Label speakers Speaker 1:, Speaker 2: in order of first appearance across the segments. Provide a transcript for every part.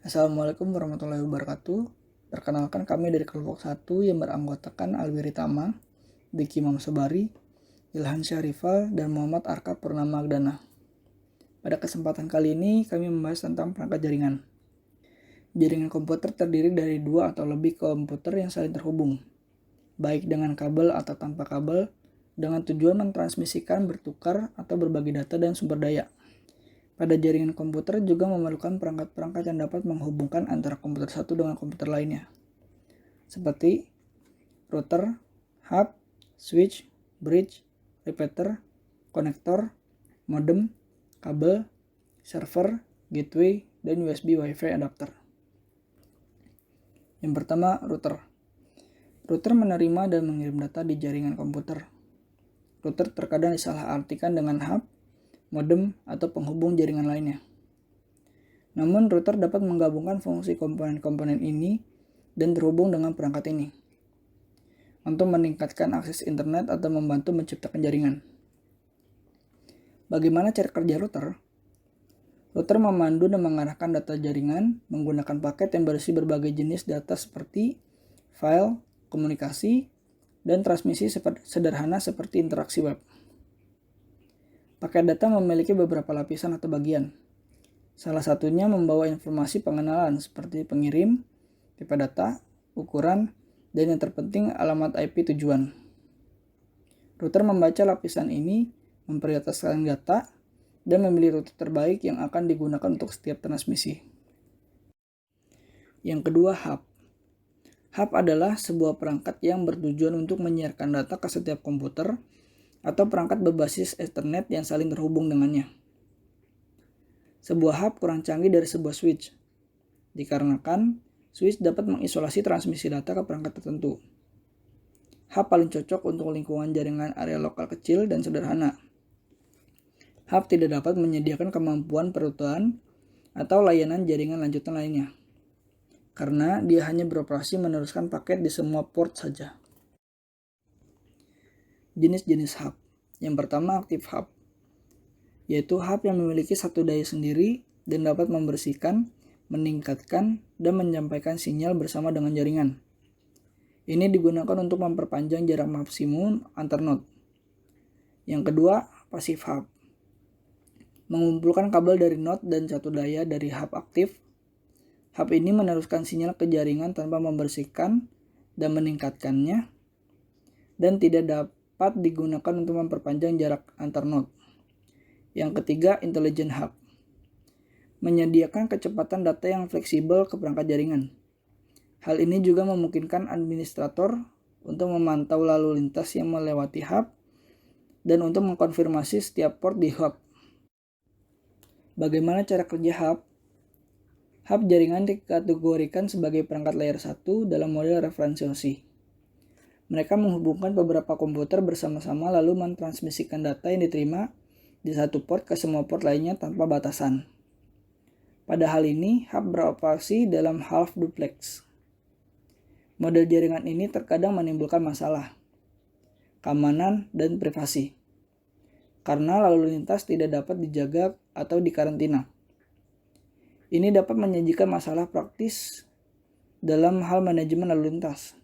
Speaker 1: Assalamualaikum warahmatullahi wabarakatuh. Perkenalkan kami dari kelompok 1 yang beranggotakan Alwiri Tama, Diki Imam Sabari, Ilhan Syarifal, dan Muhammad Arka Purnama Agdana. Pada kesempatan kali ini kami membahas tentang perangkat jaringan. Jaringan komputer terdiri dari 2 atau lebih komputer yang saling terhubung, baik dengan kabel atau tanpa kabel, dengan tujuan mentransmisikan, bertukar, atau berbagi data dan sumber daya. Pada jaringan komputer juga memerlukan perangkat-perangkat yang dapat menghubungkan antara komputer satu dengan komputer lainnya, seperti router, hub, switch, bridge, repeater, konektor, modem, kabel, server, gateway, dan USB Wi-Fi adapter. Yang pertama, router. Router menerima dan mengirim data di jaringan komputer. Router terkadang disalahartikan dengan hub, modem, atau penghubung jaringan lainnya. Namun, router dapat menggabungkan fungsi komponen-komponen ini dan terhubung dengan perangkat ini untuk meningkatkan akses internet atau membantu menciptakan jaringan. Bagaimana cara kerja router? Router memandu dan mengarahkan data jaringan menggunakan paket yang berisi berbagai jenis data seperti file, komunikasi, dan transmisi sederhana seperti interaksi web. Paket data memiliki beberapa lapisan atau bagian. Salah satunya membawa informasi pengenalan seperti pengirim, tipe data, ukuran, dan yang terpenting alamat IP tujuan. Router membaca lapisan ini, memprioritaskan data, dan memilih rute terbaik yang akan digunakan untuk setiap transmisi. Yang kedua, hub. Hub adalah sebuah perangkat yang bertujuan untuk menyiarkan data ke setiap komputer atau perangkat berbasis Ethernet yang saling terhubung dengannya. Sebuah hub kurang canggih dari sebuah switch, dikarenakan switch dapat mengisolasi transmisi data ke perangkat tertentu. Hub paling cocok untuk lingkungan jaringan area lokal kecil dan sederhana. Hub tidak dapat menyediakan kemampuan perutuhan atau layanan jaringan lanjutan lainnya, karena dia hanya beroperasi meneruskan paket di semua port saja. Jenis-jenis hub. Yang pertama, aktif hub, yaitu hub yang memiliki satu daya sendiri dan dapat membersihkan, meningkatkan, dan menyampaikan sinyal bersama dengan jaringan. Ini digunakan untuk memperpanjang jarak maksimum antar node. Yang kedua, pasif hub, mengumpulkan kabel dari node dan satu daya dari hub aktif. Hub ini meneruskan sinyal ke jaringan tanpa membersihkan dan meningkatkannya, dan tidak dapat digunakan untuk memperpanjang jarak antar node. Yang ketiga, intelligent hub, menyediakan kecepatan data yang fleksibel ke perangkat jaringan. Hal ini juga memungkinkan administrator untuk memantau lalu lintas yang melewati hub dan untuk mengkonfirmasi setiap port di hub. Bagaimana cara kerja hub? Hub jaringan dikategorikan sebagai perangkat layer 1 dalam model referensi. Mereka menghubungkan beberapa komputer bersama-sama lalu mentransmisikan data yang diterima di satu port ke semua port lainnya tanpa batasan. Pada hal ini, hub beroperasi dalam half duplex. Model jaringan ini terkadang menimbulkan masalah keamanan dan privasi, karena lalu lintas tidak dapat dijaga atau dikarantina. Ini dapat menyajikan masalah praktis dalam hal manajemen lalu lintas.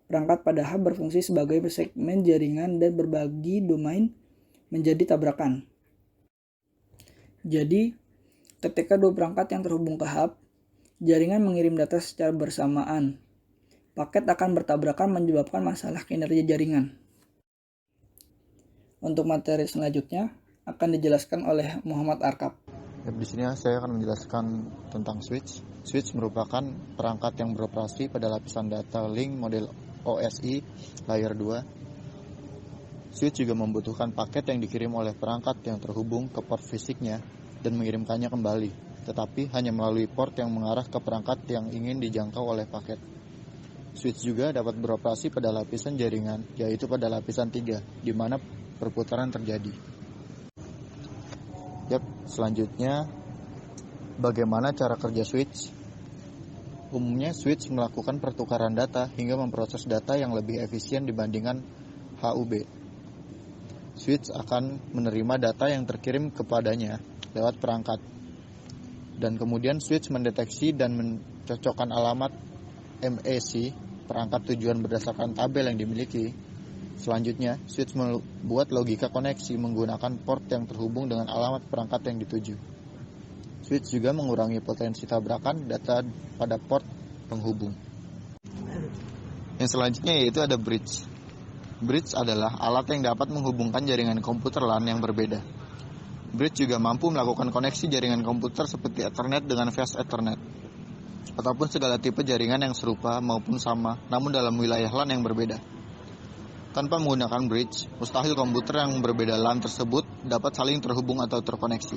Speaker 1: Perangkat pada hub berfungsi sebagai segmen jaringan dan berbagi domain menjadi tabrakan. Jadi, ketika dua perangkat yang terhubung ke hub, jaringan mengirim data secara bersamaan. Paket akan bertabrakan menyebabkan masalah kinerja jaringan. Untuk materi selanjutnya akan dijelaskan oleh Muhammad Arkab.
Speaker 2: Di sini saya akan menjelaskan tentang switch. Switch merupakan perangkat yang beroperasi pada lapisan data link model OSI layer 2. Switch juga membutuhkan paket yang dikirim oleh perangkat yang terhubung ke port fisiknya dan mengirimkannya kembali, tetapi hanya melalui port yang mengarah ke perangkat yang ingin dijangkau oleh paket. Switch juga dapat beroperasi pada lapisan jaringan, yaitu pada lapisan 3, di mana perputaran terjadi. Selanjutnya, bagaimana cara kerja switch? Umumnya, switch melakukan pertukaran data hingga memproses data yang lebih efisien dibandingkan HUB. Switch akan menerima data yang terkirim kepadanya lewat perangkat. Dan kemudian switch mendeteksi dan mencocokkan alamat MAC perangkat tujuan berdasarkan tabel yang dimiliki. Selanjutnya, switch membuat logika koneksi menggunakan port yang terhubung dengan alamat perangkat yang dituju. Switch juga mengurangi potensi tabrakan data pada port penghubung. Yang selanjutnya yaitu ada bridge. Bridge adalah alat yang dapat menghubungkan jaringan komputer LAN yang berbeda. Bridge juga mampu melakukan koneksi jaringan komputer seperti Ethernet dengan Fast Ethernet, ataupun segala tipe jaringan yang serupa maupun sama, namun dalam wilayah LAN yang berbeda. Tanpa menggunakan bridge, mustahil komputer yang berbeda LAN tersebut dapat saling terhubung atau terkoneksi.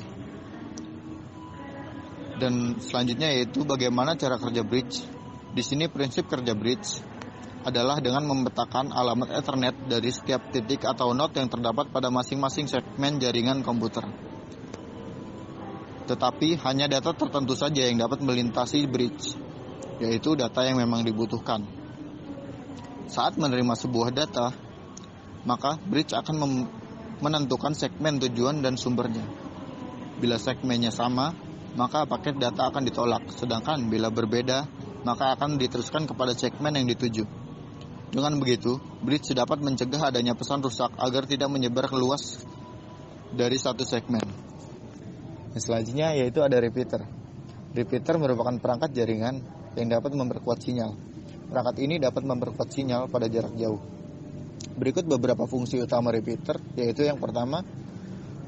Speaker 2: Dan selanjutnya yaitu bagaimana cara kerja bridge. Di sini prinsip kerja bridge adalah dengan memetakan alamat Ethernet dari setiap titik atau node yang terdapat pada masing-masing segmen jaringan komputer. Tetapi hanya data tertentu saja yang dapat melintasi bridge, yaitu data yang memang dibutuhkan. Saat menerima sebuah data, maka bridge akan menentukan segmen tujuan dan sumbernya. Bila segmennya sama, maka paket data akan ditolak, sedangkan bila berbeda, maka akan diteruskan kepada segmen yang dituju. Dengan begitu, bridge dapat mencegah adanya pesan rusak agar tidak menyebar luas dari satu segmen. Yang selanjutnya yaitu ada repeater. Repeater merupakan perangkat jaringan yang dapat memperkuat sinyal. Perangkat ini dapat memperkuat sinyal pada jarak jauh. Berikut beberapa fungsi utama repeater, yaitu yang pertama,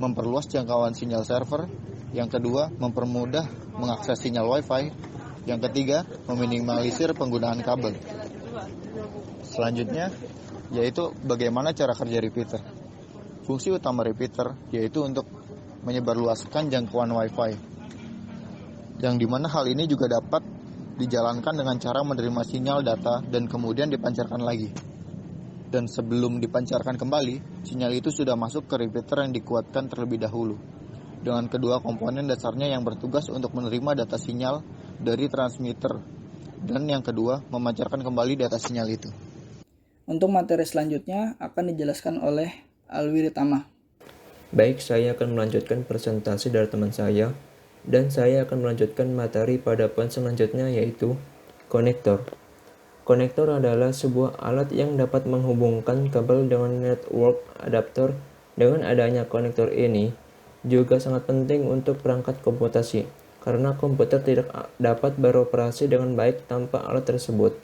Speaker 2: memperluas jangkauan sinyal server. Yang kedua, mempermudah mengakses sinyal Wi-Fi. Yang ketiga, meminimalisir penggunaan kabel. Selanjutnya, yaitu bagaimana cara kerja repeater. Fungsi utama repeater yaitu untuk menyebarluaskan jangkauan Wi-Fi, yang dimana hal ini juga dapat dijalankan dengan cara menerima sinyal data dan kemudian dipancarkan lagi. Dan sebelum dipancarkan kembali, sinyal itu sudah masuk ke repeater yang dikuatkan terlebih dahulu, dengan kedua komponen dasarnya yang bertugas untuk menerima data sinyal dari transmitter, dan yang kedua memancarkan kembali data sinyal itu.
Speaker 1: Untuk materi selanjutnya akan dijelaskan oleh Alwi Ritama.
Speaker 3: Baik, saya akan melanjutkan presentasi dari teman saya, dan saya akan melanjutkan materi pada poin selanjutnya yaitu konektor. Konektor adalah sebuah alat yang dapat menghubungkan kabel dengan network adapter. Dengan adanya konektor ini juga sangat penting untuk perangkat komputasi, karena komputer tidak dapat beroperasi dengan baik tanpa alat tersebut.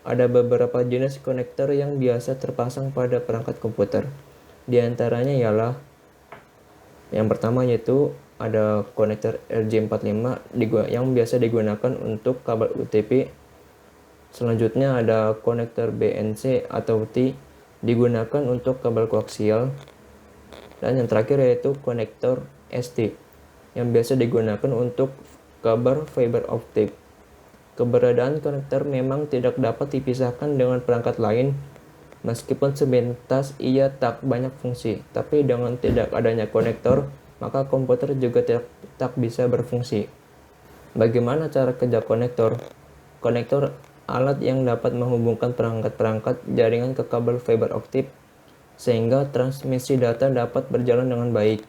Speaker 3: Ada beberapa jenis konektor yang biasa terpasang pada perangkat komputer. Di antaranya ialah yang pertama yaitu ada konektor RJ45 yang biasa digunakan untuk kabel UTP. Selanjutnya ada konektor BNC atau T digunakan untuk kabel koaksial. Dan yang terakhir yaitu konektor ST yang biasa digunakan untuk kabel fiber optik. Keberadaan konektor memang tidak dapat dipisahkan dengan perangkat lain, meskipun sepintas ia tak banyak fungsi. Tapi dengan tidak adanya konektor, maka komputer juga tak bisa berfungsi. Bagaimana cara kerja konektor? Konektor alat yang dapat menghubungkan perangkat-perangkat jaringan ke kabel fiber optik, sehingga transmisi data dapat berjalan dengan baik.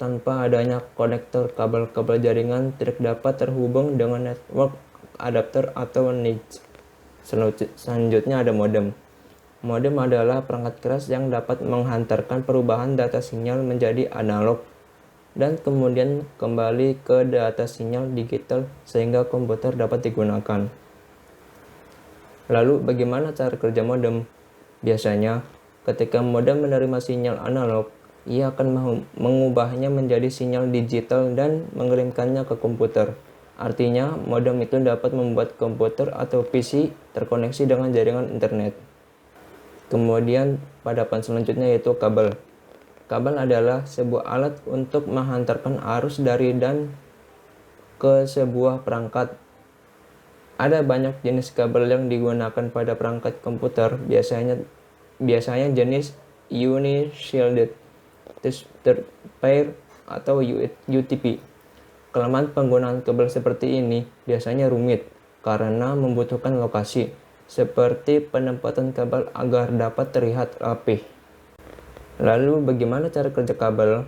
Speaker 3: Tanpa adanya konektor, kabel-kabel jaringan tidak dapat terhubung dengan network adapter atau NIC. Selanjutnya ada modem. Modem adalah perangkat keras yang dapat menghantarkan perubahan data sinyal menjadi analog dan kemudian kembali ke data sinyal digital sehingga komputer dapat digunakan. Lalu bagaimana cara kerja modem? Biasanya ketika modem menerima sinyal analog, ia akan mengubahnya menjadi sinyal digital dan mengirimkannya ke komputer. Artinya, modem itu dapat membuat komputer atau PC terkoneksi dengan jaringan internet. Kemudian, pada poin selanjutnya yaitu kabel. Kabel adalah sebuah alat untuk menghantarkan arus dari dan ke sebuah perangkat. Ada banyak jenis kabel yang digunakan pada perangkat komputer, biasanya jenis uni-shielded, third pair, atau UTP. Kelemahan penggunaan kabel seperti ini biasanya rumit karena membutuhkan lokasi, seperti penempatan kabel agar dapat terlihat rapih. Lalu bagaimana cara kerja kabel?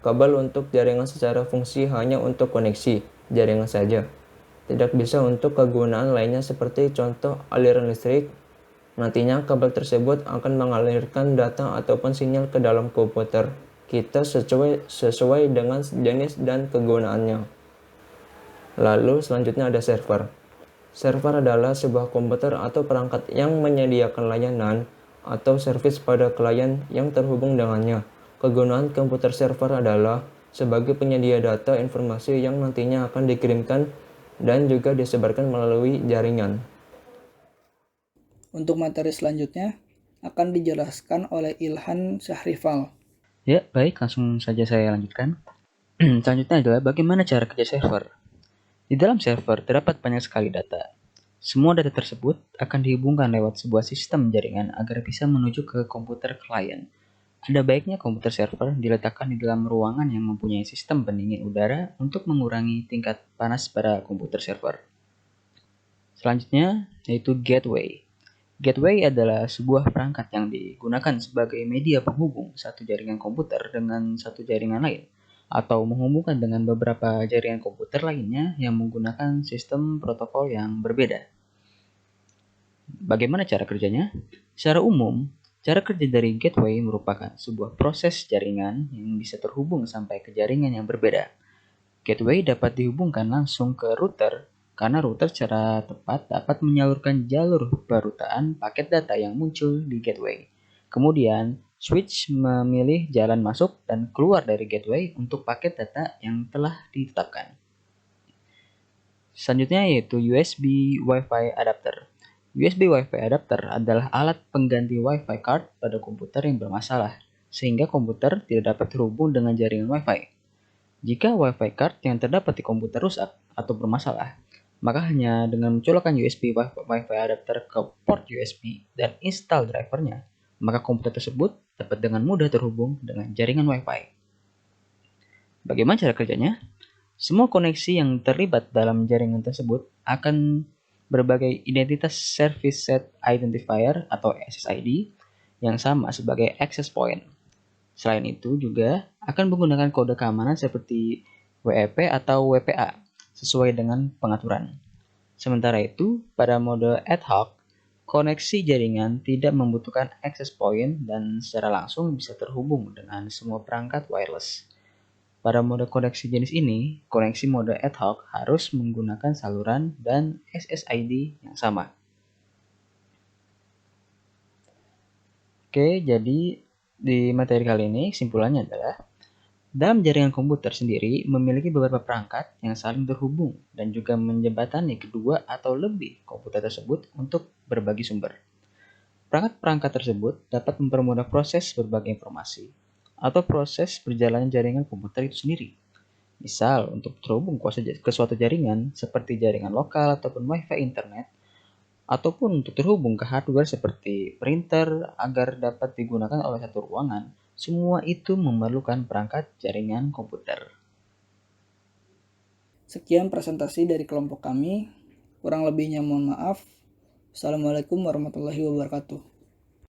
Speaker 3: Kabel untuk jaringan secara fungsi hanya untuk koneksi, jaringan saja. Tidak bisa untuk kegunaan lainnya seperti contoh aliran listrik. Nantinya kabel tersebut akan mengalirkan data ataupun sinyal ke dalam komputer kita sesuai dengan jenis dan kegunaannya. Lalu selanjutnya ada server. Server adalah sebuah komputer atau perangkat yang menyediakan layanan atau servis pada klien yang terhubung dengannya. Kegunaan komputer server adalah sebagai penyedia data informasi yang nantinya akan dikirimkan dan juga disebarkan melalui jaringan.
Speaker 1: Untuk materi selanjutnya akan dijelaskan oleh Ilhan Syahrival.
Speaker 4: Ya, baik, langsung saja saya lanjutkan. Selanjutnya adalah bagaimana cara kerja server. Di dalam server terdapat banyak sekali data. Semua data tersebut akan dihubungkan lewat sebuah sistem jaringan agar bisa menuju ke komputer klien. Ada baiknya komputer server diletakkan di dalam ruangan yang mempunyai sistem pendingin udara untuk mengurangi tingkat panas pada komputer server. Selanjutnya yaitu gateway. Gateway adalah sebuah perangkat yang digunakan sebagai media penghubung satu jaringan komputer dengan satu jaringan lain, atau menghubungkan dengan beberapa jaringan komputer lainnya yang menggunakan sistem protokol yang berbeda. Bagaimana cara kerjanya? Secara umum, cara kerja dari gateway merupakan sebuah proses jaringan yang bisa terhubung sampai ke jaringan yang berbeda. Gateway dapat dihubungkan langsung ke router karena router secara tepat dapat menyalurkan jalur perutaan paket data yang muncul di gateway. Kemudian, switch memilih jalan masuk dan keluar dari gateway untuk paket data yang telah ditetapkan. Selanjutnya yaitu USB Wi-Fi adapter. USB Wi-Fi adapter adalah alat pengganti Wi-Fi card pada komputer yang bermasalah, sehingga komputer tidak dapat terhubung dengan jaringan Wi-Fi. Jika Wi-Fi card yang terdapat di komputer rusak atau bermasalah, maka hanya dengan mencolokkan USB Wi-Fi adapter ke port USB dan install drivernya, maka komputer tersebut dapat dengan mudah terhubung dengan jaringan Wi-Fi. Bagaimana cara kerjanya? Semua koneksi yang terlibat dalam jaringan tersebut akan berbagai identitas Service Set Identifier atau SSID yang sama sebagai access point. Selain itu juga akan menggunakan kode keamanan seperti WEP atau WPA sesuai dengan pengaturan. Sementara itu, pada mode ad hoc, koneksi jaringan tidak membutuhkan access point dan secara langsung bisa terhubung dengan semua perangkat wireless. Pada mode koneksi jenis ini, koneksi mode ad hoc harus menggunakan saluran dan SSID yang sama. Oke, jadi di materi kali ini kesimpulannya adalah dalam jaringan komputer sendiri memiliki beberapa perangkat yang saling terhubung dan juga menjembatani kedua atau lebih komputer tersebut untuk berbagi sumber. Perangkat-perangkat tersebut dapat mempermudah proses berbagai informasi atau proses berjalannya jaringan komputer itu sendiri. Misal, untuk terhubung ke suatu jaringan seperti jaringan lokal ataupun WiFi internet, ataupun untuk terhubung ke hardware seperti printer agar dapat digunakan oleh satu ruangan, semua itu memerlukan perangkat jaringan komputer.
Speaker 1: Sekian presentasi dari kelompok kami. Kurang lebihnya mohon maaf. Assalamualaikum warahmatullahi wabarakatuh.